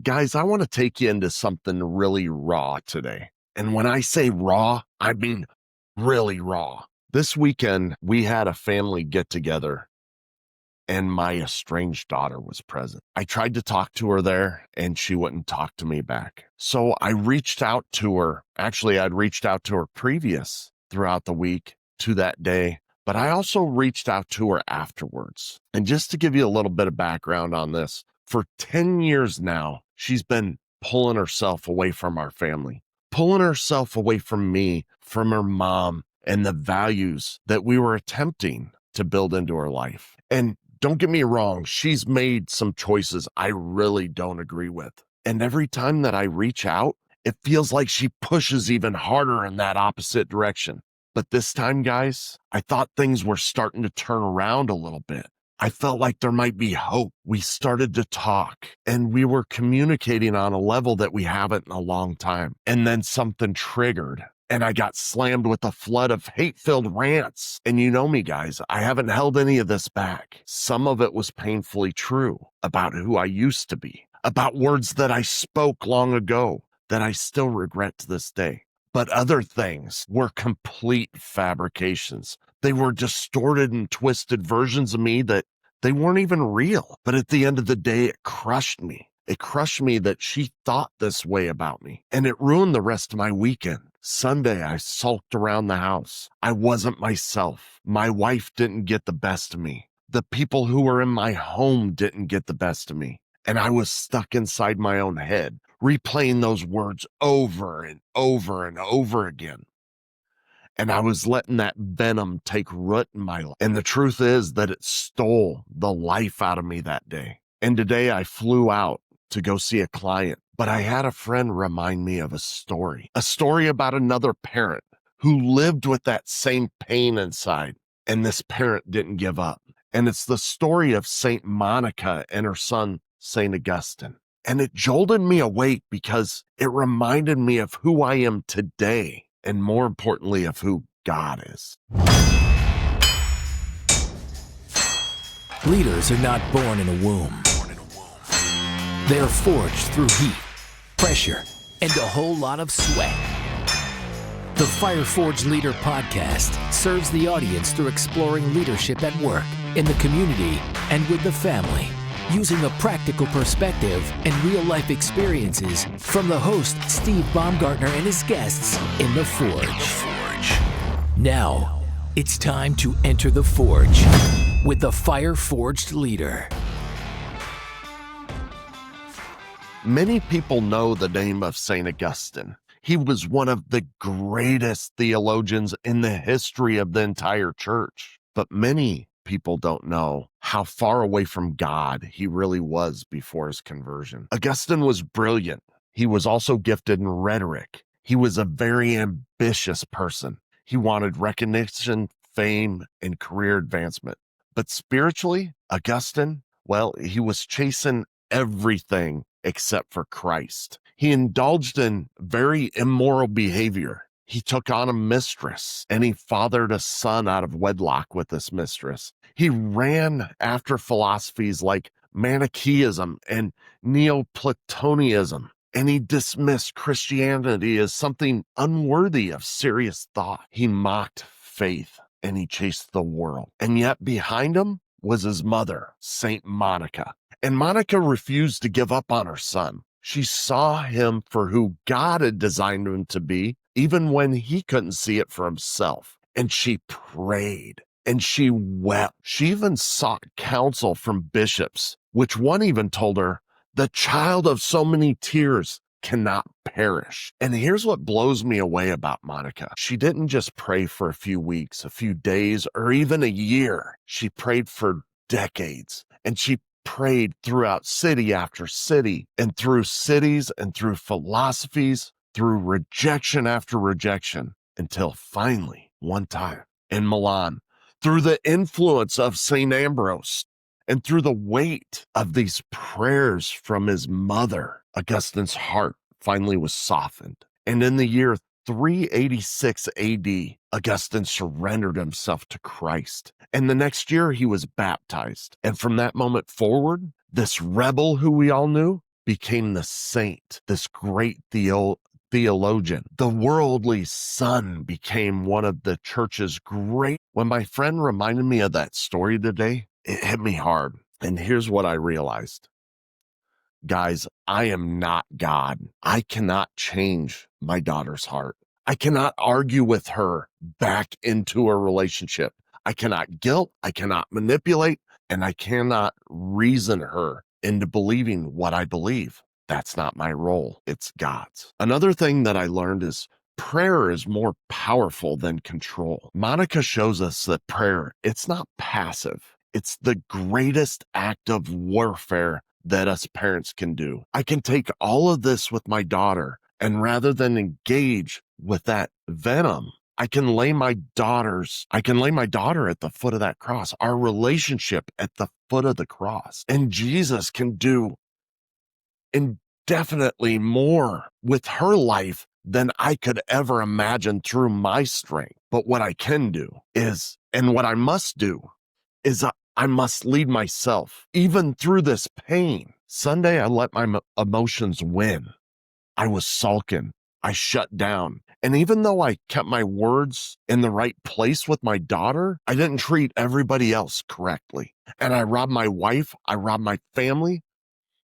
Guys, I want to take you into something really raw today. And when I say raw, I mean really raw. This weekend, we had a family get together and my estranged daughter was present. I tried to talk to her there and she wouldn't talk to me back. So I reached out to her. Actually, I'd reached out to her previous throughout the week to that day, but I also reached out to her afterwards. And just to give you a little bit of background on this, for 10 years now, she's been pulling herself away from our family, pulling herself away from me, from her mom, and the values that we were attempting to build into her life. And don't get me wrong, she's made some choices I really don't agree with. And every time that I reach out, it feels like she pushes even harder in that opposite direction. But this time, guys, I thought things were starting to turn around a little bit. I felt like there might be hope. We started to talk and we were communicating on a level that we haven't in a long time. And then something triggered and I got slammed with a flood of hate-filled rants. And you know me, guys, I haven't held any of this back. Some of it was painfully true about who I used to be, about words that I spoke long ago that I still regret to this day. But other things were complete fabrications. They were distorted and twisted versions of me that they weren't even real. But at the end of the day, it crushed me. It crushed me that she thought this way about me. And it ruined the rest of my weekend. Sunday, I sulked around the house. I wasn't myself. My wife didn't get the best of me. The people who were in my home didn't get the best of me. And I was stuck inside my own head, replaying those words over and over and over again. And I was letting that venom take root in my life. And the truth is that it stole the life out of me that day. And today I flew out to go see a client, but I had a friend remind me of a story about another parent who lived with that same pain inside. And this parent didn't give up. And it's the story of Saint Monica and her son, Saint Augustine. And it jolted me awake because it reminded me of who I am today. And more importantly, of who God is. Leaders are not born in a womb. They are forged through heat, pressure, and a whole lot of sweat. The Fire Forged Leader podcast serves the audience through exploring leadership at work, in the community, and with the family, using a practical perspective and real-life experiences from the host, Steve Baumgartner, and his guests in The Forge. Now, it's time to enter the Forge with the Fire Forged Leader. Many people know the name of St. Augustine. He was one of the greatest theologians in the history of the entire church. But many people don't know how far away from God he really was before his conversion. Augustine was brilliant. He was also gifted in rhetoric. He was a very ambitious person. He wanted recognition, fame, and career advancement. But spiritually, Augustine, well, he was chasing everything except for Christ. He indulged in very immoral behavior. He took on a mistress and he fathered a son out of wedlock with this mistress. He ran after philosophies like Manichaeism and Neoplatonism, and he dismissed Christianity as something unworthy of serious thought. He mocked faith and he chased the world. And yet behind him was his mother, Saint Monica. And Monica refused to give up on her son. She saw him for who God had designed him to be, even when he couldn't see it for himself. And she prayed and she wept. She even sought counsel from bishops, which one even told her, "The child of so many tears cannot perish." And here's what blows me away about Monica. She didn't just pray for a few weeks, a few days, or even a year. She prayed for decades, and she prayed throughout city after city, and through cities and through philosophies, through rejection after rejection, until finally, one time in Milan, through the influence of St. Ambrose and through the weight of these prayers from his mother, Augustine's heart finally was softened. And in the year 386 AD, Augustine surrendered himself to Christ. And the next year he was baptized. And from that moment forward, this rebel who we all knew became the saint, this great theologian. The worldly son became one of the church's great. When my friend reminded me of that story today, it hit me hard. And here's what I realized. Guys, I am not God. I cannot change my daughter's heart. I cannot argue with her back into a relationship. I cannot guilt, I cannot manipulate, and I cannot reason her into believing what I believe. That's not my role. It's God's. Another thing that I learned is prayer is more powerful than control. Monica shows us that prayer, it's not passive. It's the greatest act of warfare that us parents can do. I can take all of this with my daughter, and rather than engage with that venom, I can lay my daughter at the foot of that cross, our relationship at the foot of the cross. And Jesus can do indefinitely more with her life than I could ever imagine through my strength. But what I can do is, and what I must do is I must lead myself even through this pain. Sunday, I let my emotions win. I was sulking. I shut down. And even though I kept my words in the right place with my daughter, I didn't treat everybody else correctly. And I robbed my wife, I robbed my family,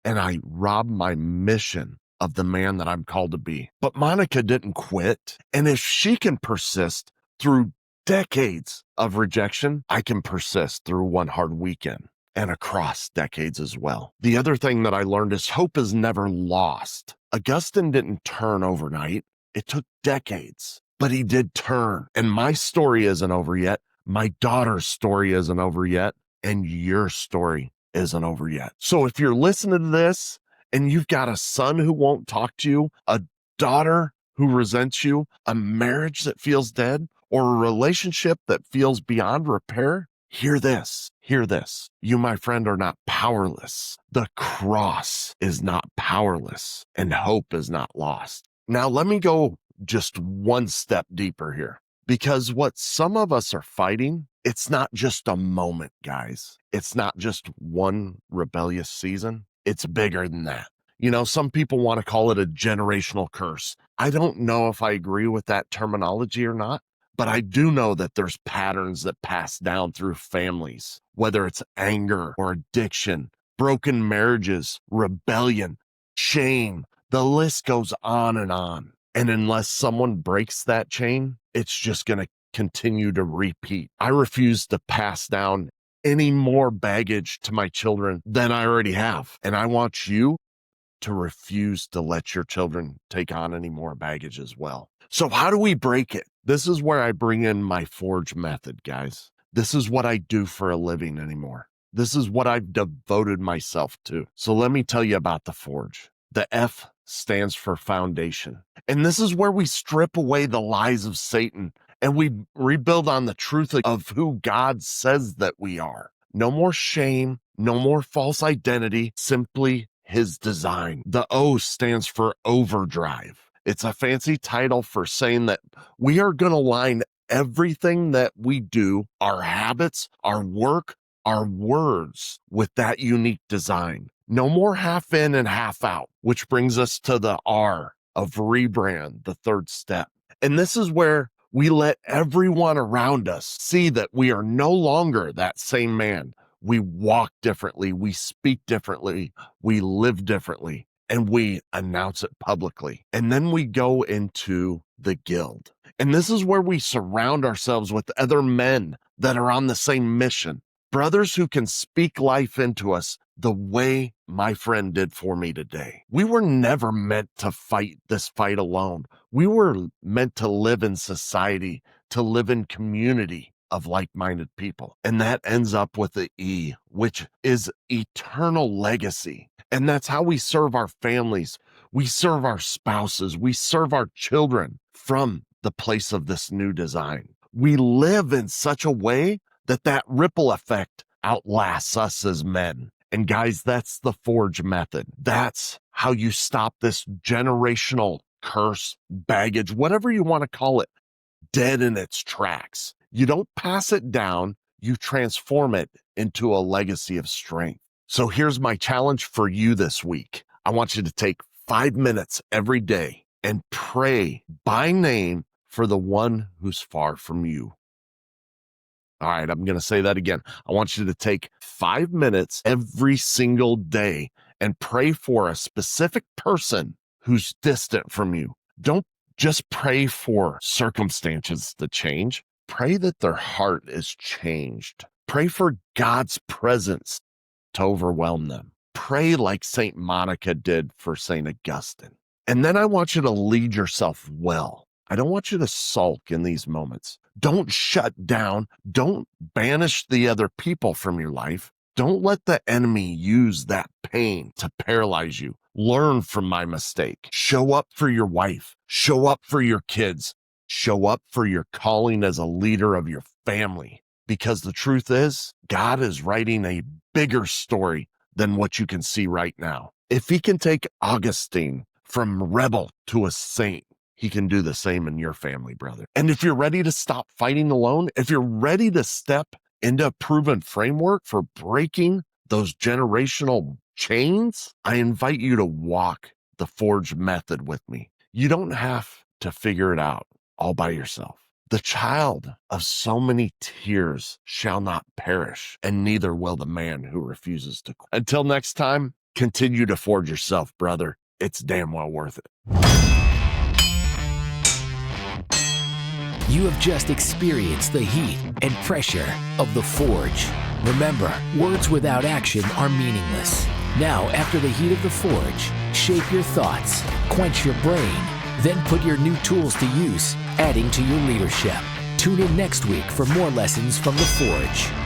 and I robbed my mission of the man that I'm called to be. But Monica didn't quit. And if she can persist through decades of rejection, I can persist through one hard weekend and across decades as well. The other thing that I learned is hope is never lost. Augustine didn't turn overnight. It took decades, but he did turn. And my story isn't over yet. My daughter's story isn't over yet. And your story isn't over yet. So if you're listening to this and you've got a son who won't talk to you, a daughter who resents you, a marriage that feels dead, or a relationship that feels beyond repair, hear this. Hear this. You, my friend, are not powerless. The cross is not powerless, and hope is not lost. Now, let me go just one step deeper here, because what some of us are fighting, it's not just a moment, guys. It's not just one rebellious season. It's bigger than that. You know, some people want to call it a generational curse. I don't know if I agree with that terminology or not, but I do know that there's patterns that pass down through families, whether it's anger or addiction, broken marriages, rebellion, shame. The list goes on and on. And unless someone breaks that chain, it's just going to continue to repeat. I refuse to pass down any more baggage to my children than I already have. And I want you to refuse to let your children take on any more baggage as well. So how do we break it? This is where I bring in my Forge method, guys. This is what I do for a living anymore. This is what I've devoted myself to. So let me tell you about the Forge. The F stands for foundation. And this is where we strip away the lies of Satan and we rebuild on the truth of who God says that we are. No more shame, no more false identity, simply his design. The O stands for Overdrive. It's a fancy title for saying that we are going to line everything that we do, our habits, our work, our words, with that unique design. No more half in and half out, which brings us to the R of Rebrand, the third step. And this is where we let everyone around us see that we are no longer that same man. We walk differently, we speak differently, we live differently, and we announce it publicly. And then we go into the guild. And this is where we surround ourselves with other men that are on the same mission. Brothers who can speak life into us the way my friend did for me today. We were never meant to fight this fight alone. We were meant to live in society, to live in community of like-minded people. And that ends up with the E, which is eternal legacy. And that's how we serve our families. We serve our spouses. We serve our children from the place of this new design. We live in such a way that ripple effect outlasts us as men. And guys, that's the Forge method. That's how you stop this generational curse, baggage, whatever you want to call it, dead in its tracks. You don't pass it down, you transform it into a legacy of strength. So here's my challenge for you this week. I want you to take 5 minutes every day and pray by name for the one who's far from you. All right, I'm going to say that again. I want you to take 5 minutes every single day and pray for a specific person who's distant from you. Don't just pray for circumstances to change. Pray that their heart is changed. Pray for God's presence to overwhelm them. Pray like St. Monica did for St. Augustine. And then I want you to lead yourself well. I don't want you to sulk in these moments. Don't shut down. Don't banish the other people from your life. Don't let the enemy use that pain to paralyze you. Learn from my mistake. Show up for your wife. Show up for your kids. Show up for your calling as a leader of your family. Because the truth is, God is writing a bigger story than what you can see right now. If he can take Augustine from rebel to a saint, he can do the same in your family, brother. And if you're ready to stop fighting alone, if you're ready to step into a proven framework for breaking those generational chains, I invite you to walk the Forge method with me. You don't have to figure it out all by yourself. The child of so many tears shall not perish, and neither will the man who refuses to quit. Until next time, continue to forge yourself, brother. It's damn well worth it. You have just experienced the heat and pressure of the Forge. Remember, words without action are meaningless. Now, after the heat of the Forge, shape your thoughts, quench your brain, then put your new tools to use, adding to your leadership. Tune in next week for more lessons from the Forge.